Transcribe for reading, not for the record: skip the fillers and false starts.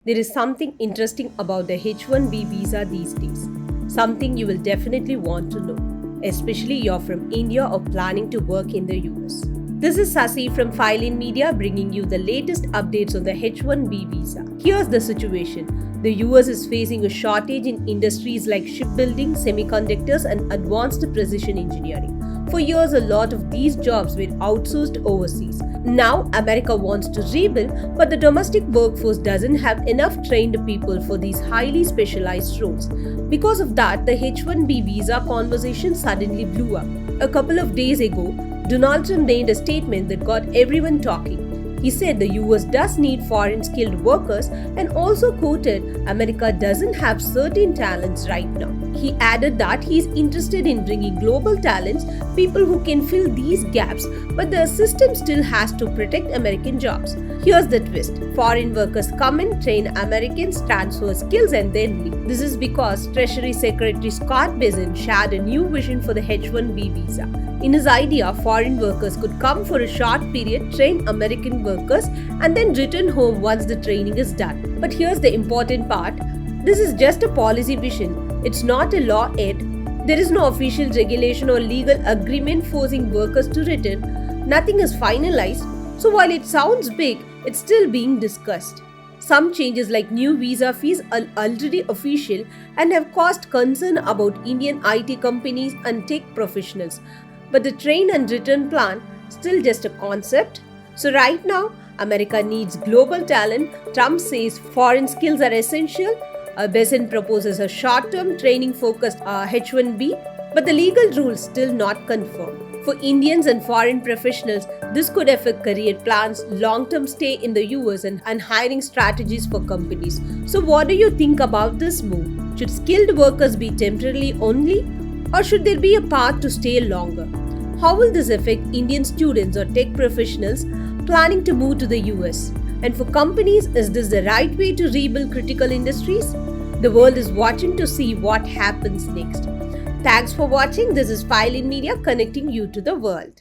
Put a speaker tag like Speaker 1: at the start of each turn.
Speaker 1: There is something interesting about the H1B visa these days. Something you will definitely want to know, especially you're from India or planning to work in the US. This is Sasi from Filin Media bringing you the latest updates on the H1B visa. Here's the situation. The US is facing a shortage in industries like shipbuilding, semiconductors, and advanced precision engineering. For years, a lot of these jobs were outsourced overseas. Now, America wants to rebuild, but the domestic workforce doesn't have enough trained people for these highly specialized roles. Because of that, the H1B visa conversation suddenly blew up. A couple of days ago, Donald Trump made a statement that got everyone talking. He said the US does need foreign skilled workers and also quoted, America doesn't have certain talents right now. He added that he is interested in bringing global talents, people who can fill these gaps, but the system still has to protect American jobs. Here's the twist. Foreign workers come in, train Americans, transfer skills and then leave. This is because Treasury Secretary Scott Bessent shared a new vision for the H-1B visa. In his idea, foreign workers could come for a short period, train American workers, and then return home once the training is done. But here's the important part. This is just a policy vision. It's not a law yet. There is no official regulation or legal agreement forcing workers to return. Nothing is finalized. So while it sounds big, it's still being discussed. Some changes like new visa fees are already official and have caused concern about Indian IT companies and tech professionals. But the train and return plan still just a concept. So right now, America needs global talent. Trump says foreign skills are essential. Bessent proposes a short-term training-focused H-1B, but the legal rules still not confirmed. For Indians and foreign professionals, this could affect career plans, long-term stay in the US, and hiring strategies for companies. So what do you think about this move? Should skilled workers be temporarily only, or should there be a path to stay longer? How will this affect Indian students or tech professionals planning to move to the US? And for companies, is this the right way to rebuild critical industries? The world is watching to see what happens next. Thanks for watching. This is Filin Media connecting you to the world.